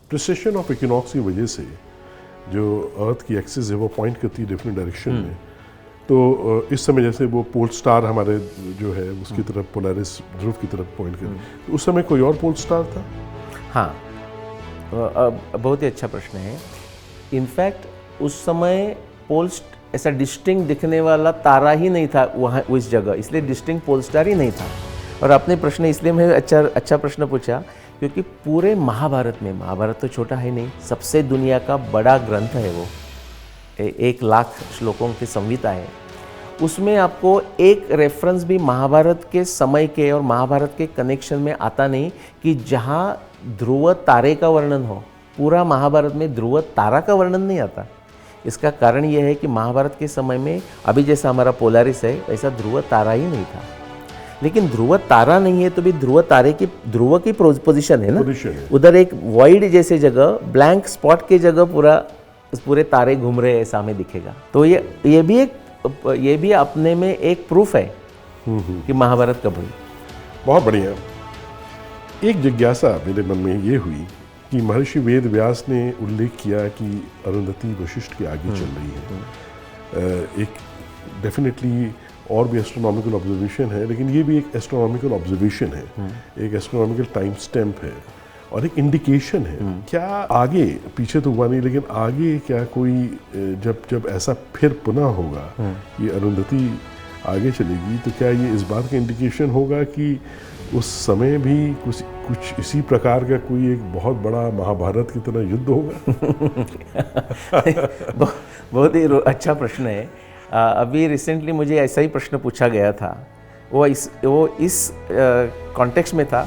Precision of equinox की वजह से जो अर्थ की एक्सिस है वो पॉइंट करती है डिफरेंट डायरेक्शन में। तो इस समय जैसे वो पोल स्टार हमारे जो है उसकी तरफ पोलरिस ध्रुव की तरफ पॉइंट कर, तो उस समय कोई और पोल स्टार था? हाँ, बहुत ही अच्छा प्रश्न है। इनफैक्ट उस समय पोल ऐसा डिस्टिंक्ट दिखने वाला तारा ही नहीं था वहाँ उस जगह, इसलिए डिस्टिंक्ट पोल स्टार ही नहीं था। और आपने प्रश्न इसलिए मैं अच्छा प्रश्न पूछा क्योंकि पूरे महाभारत में, महाभारत तो छोटा है नहीं, सबसे दुनिया का बड़ा ग्रंथ है वो, 1,00,000 श्लोकों की संहिता है। उसमें आपको एक रेफरेंस भी महाभारत के समय के और महाभारत के कनेक्शन में आता नहीं कि जहाँ ध्रुव तारे का वर्णन हो। पूरा महाभारत में ध्रुव तारा का वर्णन नहीं आता। इसका कारण यह है कि महाभारत के समय में अभी जैसा हमारा पोलारिस है वैसा ध्रुव तारा ही नहीं था। लेकिन ध्रुव तारा नहीं है तो भी ध्रुव तारे की ध्रुव की पोजीशन है ना, उधर एक वॉइड जैसे जगह, ब्लैंक स्पॉट की जगह पूरे तारे घूम रहे ऐसा हमें दिखेगा। तो ये भी अपने में एक प्रूफ है कि महाभारत कब हुई। बहुत बढ़िया। एक जिज्ञासा मेरे मन में ये हुई कि महर्षि वेद व्यास ने उल्लेख किया कि अरुंधति वशिष्ठ के आगे चल रही है। एक डेफिनेटली और भी एस्ट्रोनॉमिकल ऑब्जर्वेशन है, लेकिन ये भी एक एस्ट्रोनॉमिकल ऑब्जर्वेशन है, एक एस्ट्रोनॉमिकल टाइम स्टैम्प है और एक इंडिकेशन है। क्या आगे, पीछे तो हुआ नहीं, लेकिन आगे क्या कोई जब ऐसा फिर पुनः होगा, ये अरुंधति आगे चलेगी, तो क्या ये इस बात का इंडिकेशन होगा कि उस समय भी कुछ इसी प्रकार का कोई एक बहुत बड़ा महाभारत की तरह युद्ध होगा? बहुत ही अच्छा प्रश्न है। अभी रिसेंटली मुझे ऐसा ही प्रश्न पूछा गया था। वो इस कॉन्टेक्स्ट में था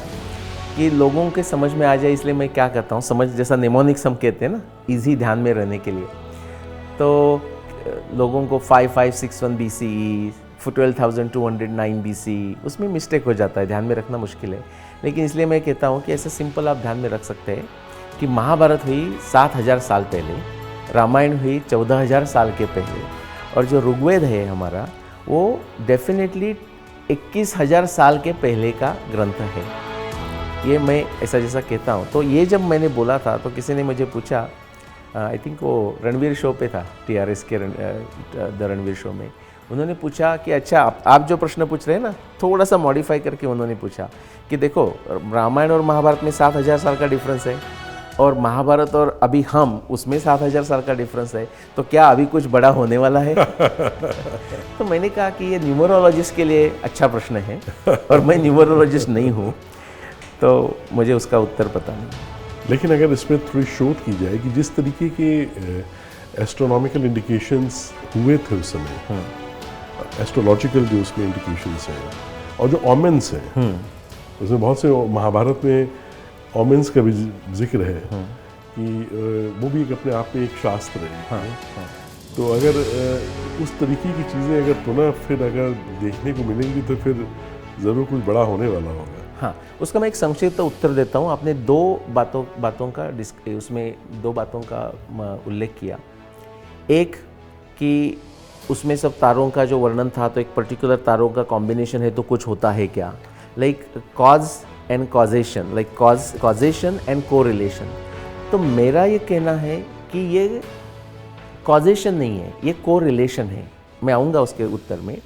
कि लोगों के समझ में आ जाए, इसलिए मैं क्या कहता हूँ, समझ जैसा निमोनिक्स हम कहते हैं ना, इजी ध्यान में रहने के लिए। तो लोगों को 5561 BCE, 12,209 BCE, उसमें मिस्टेक हो जाता है, ध्यान में रखना मुश्किल है। लेकिन इसलिए मैं कहता हूँ कि ऐसा सिंपल आप ध्यान में रख सकते हैं कि महाभारत हुई 7,000 साल पहले, रामायण हुई 14,000 साल के पहले, और जो ऋग्वेद है हमारा वो डेफिनेटली 21,000 साल के पहले का ग्रंथ है। ये मैं ऐसा जैसा कहता हूँ। तो ये जब मैंने बोला था तो किसी ने मुझे पूछा, आई थिंक वो रणवीर शो पे था, TRS के द रणवीर शो में, उन्होंने पूछा कि अच्छा आप जो प्रश्न पूछ रहे हैं ना, थोड़ा सा मॉडिफाई करके उन्होंने पूछा कि देखो रामायण और महाभारत में 7,000 साल का डिफरेंस है और महाभारत और अभी हम उसमें 7,000 साल का डिफरेंस है, तो क्या अभी कुछ बड़ा होने वाला है? तो मैंने कहा कि ये न्यूमरोलॉजिस्ट के लिए अच्छा प्रश्न है और मैं न्यूमरोलॉजिस्ट नहीं हूँ, तो मुझे उसका उत्तर पता नहीं। लेकिन अगर इसमें थोड़ी शोध की जाए कि जिस तरीके के एस्ट्रोनॉमिकल इंडिकेशंस हुए थे उस समय, एस्ट्रोलॉजिकल जो उसमें इंडिकेशंस हैं और जो ओमेन्स हैं, उसमें बहुत से महाभारत में ओमेन्स का भी जिक्र है कि वो भी एक अपने आप में एक शास्त्र है। तो अगर उस तरीके की चीज़ें अगर पुनः फिर अगर देखने को मिलेंगी तो फिर ज़रूर कुछ बड़ा होने वाला होगा। हाँ, उसका मैं एक संक्षिप्त उत्तर देता हूँ। आपने दो बातों का उल्लेख किया। एक कि उसमें सब तारों का जो वर्णन था, तो एक पर्टिकुलर तारों का कॉम्बिनेशन है तो कुछ होता है क्या, like cause and causation, like causation and correlation. तो मेरा ये कहना है कि ये कॉजेशन नहीं है, ये कोरिलेशन है। मैं आऊँगा उसके उत्तर में।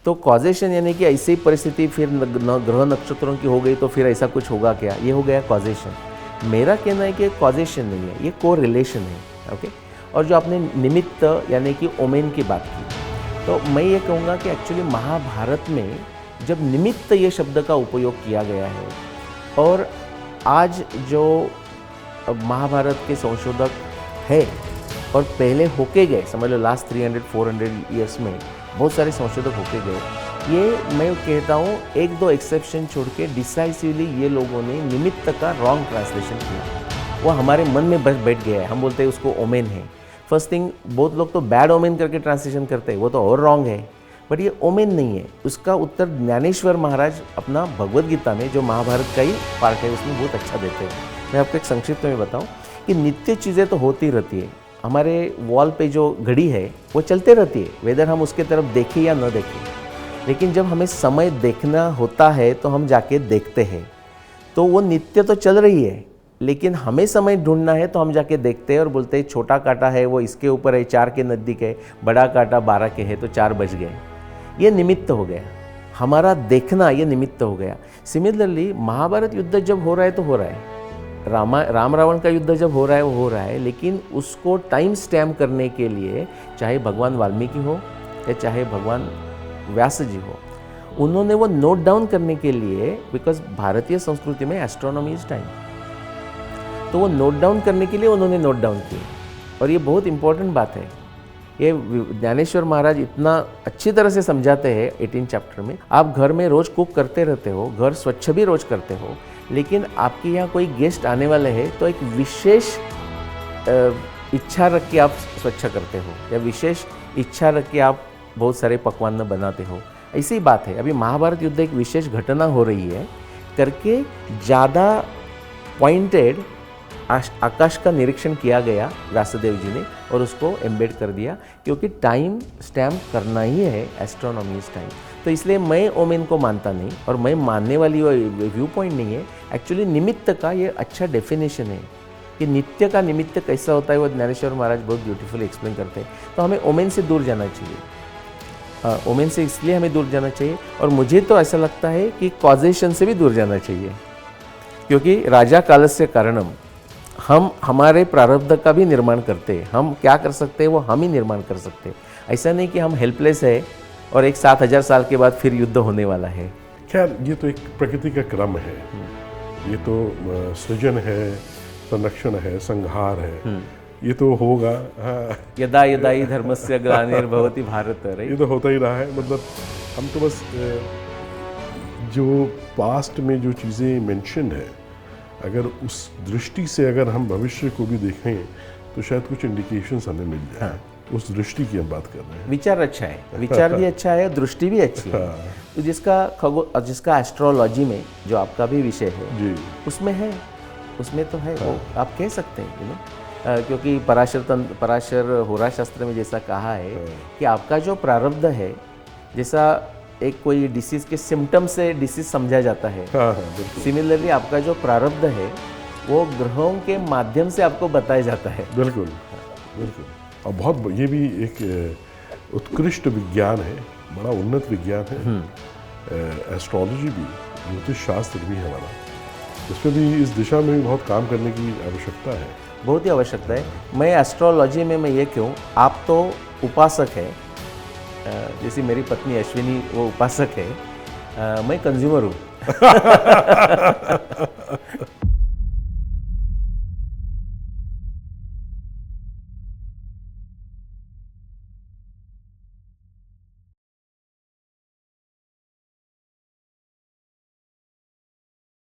तो कॉजेशन यानी कि ऐसी परिस्थिति फिर ग्रह नक्षत्रों की हो गई तो फिर ऐसा कुछ होगा क्या, ये हो गया कॉजेशन। मेरा कहना है कि कॉजेशन नहीं है, ये कोरिलेशन है। ओके। और जो आपने निमित्त यानी कि ओमेन की बात की, तो मैं ये कहूँगा कि एक्चुअली महाभारत में जब निमित्त ये शब्द का उपयोग किया गया है, और आज जो महाभारत के संशोधक है और पहले होके गए, समझ लो लास्ट 300-400 ईयर्स में बहुत सारे संशोधक होके गए, ये मैं कहता हूँ एक दो एक्सेप्शन छोड़ के डिसाइसिवली ये लोगों ने निमित्त का रॉन्ग ट्रांसलेशन किया। वो हमारे मन में बस बैठ गया है, हम बोलते हैं उसको ओमेन है। फर्स्ट थिंग, बहुत लोग तो बैड ओमेन करके ट्रांसलेशन करते हैं, वो तो और रॉन्ग है, बट ये ओमेन नहीं है। उसका उत्तर ज्ञानेश्वर महाराज अपना भगवद गीता में, जो महाभारत का ही पार्ट है, उसमें बहुत अच्छा देते हैं। मैं आपको एक संक्षिप्त में बताऊं कि नित्य चीज़ें तो होती रहती है। हमारे वॉल पे जो घड़ी है वो चलते रहती है, वेदर हम उसके तरफ देखें या न देखें। लेकिन जब हमें समय देखना होता है तो हम जाके देखते हैं, तो वो नित्य तो चल रही है, लेकिन हमें समय ढूंढना है तो हम जाके देखते हैं और बोलते हैं छोटा कांटा है वो इसके ऊपर है 4 के नज़दीक है, बड़ा कांटा 12 के है तो 4 बज गए। ये निमित्त हो गया, हमारा देखना ये निमित्त हो गया। सिमिलरली महाभारत युद्ध जब हो रहा है तो हो रहा है, राम रावण का युद्ध जब हो रहा है वो हो रहा है, लेकिन उसको टाइम स्टैम्प करने के लिए चाहे भगवान वाल्मीकि हो या चाहे भगवान व्यास जी हो, उन्होंने वो नोट डाउन करने के लिए, बिकॉज भारतीय संस्कृति में एस्ट्रोनॉमी इज टाइम, तो वो नोट डाउन करने के लिए उन्होंने नोट डाउन किए। और ये बहुत इंपॉर्टेंट बात है, ये ज्ञानेश्वर महाराज इतना अच्छी तरह से समझाते हैं 18 चैप्टर में। आप घर में रोज़ कुक करते रहते हो, घर स्वच्छ भी रोज़ करते हो, लेकिन आपके यहाँ कोई गेस्ट आने वाले हैं तो एक विशेष इच्छा रख के आप स्वच्छ करते हो, या विशेष इच्छा रख के आप बहुत सारे पकवान बनाते हो। ऐसी बात है, अभी महाभारत युद्ध एक विशेष घटना हो रही है करके ज़्यादा पॉइंटेड आकाश का निरीक्षण किया गया व्यासदेव जी ने और उसको एम्बेड कर दिया, क्योंकि टाइम स्टैम्प करना ही है एस्ट्रोनॉमी इज टाइम। तो इसलिए मैं ओमेन को मानता नहीं, और मैं मानने वाली वो व्यू पॉइंट नहीं है। एक्चुअली निमित्त का ये अच्छा डेफिनेशन है कि नित्य का निमित्त कैसा होता है, वो ज्ञानेश्वर महाराज बहुत ब्यूटीफुली एक्सप्लेन करते हैं। तो हमें ओमेन से दूर जाना चाहिए, ओमेन से इसलिए हमें दूर जाना चाहिए, और मुझे तो ऐसा लगता है कि कॉजेशन से भी दूर जाना चाहिए, क्योंकि राजा कालस्य कारणम, हम हमारे प्रारब्ध का भी निर्माण करते हैं। हम क्या कर सकते हैं वो हम ही निर्माण कर सकते हैं। ऐसा नहीं कि हम हेल्पलेस है और एक 7000 साल के बाद फिर युद्ध होने वाला है। खैर, ये तो एक प्रकृति का क्रम है, ये तो सृजन है, संरक्षण है, संहार है, ये तो होगा। हाँ, यदा यदा ही धर्मस्य ग्लानिर्भवति भारत, ये तो होता ही रहा है। मतलब हम तो बस जो पास्ट में जो चीज़ें मेंशन है, अगर उस दृष्टि से अगर हम भविष्य को भी देखें तो शायद कुछ इंडिकेशंस हमें मिल जाए। हाँ। उस दृष्टि की हम बात कर रहे हैं। विचार अच्छा है, विचार भी अच्छा है, दृष्टि भी अच्छी है। हाँ। तो जिसका एस्ट्रोलॉजी में जो आपका भी विषय है जी, उसमें है, उसमें तो है। हाँ। वो आप कह सकते हैं क्योंकि पराशर होरा शास्त्र में जैसा कहा है। हाँ। कि आपका जो प्रारब्ध है, जैसा एक कोई डिसीज के सिम्टम से डिसीज समझा जाता है, हाँ, हाँ, सिमिलरली आपका जो प्रारब्ध है वो ग्रहों के माध्यम से आपको बताया जाता है। बिल्कुल, बिल्कुल। और बहुत ये भी एक उत्कृष्ट विज्ञान है, बड़ा उन्नत विज्ञान है एस्ट्रोलॉजी भी, ज्योतिष शास्त्र भी हमारा, इसमें भी इस दिशा में भी बहुत काम करने की आवश्यकता है, बहुत ही आवश्यकता है। मैं एस्ट्रोलॉजी में मैं ये क्यों, आप तो उपासक है, जैसी मेरी पत्नी अश्विनी वो उपासक है, मैं कंज्यूमर हूँ।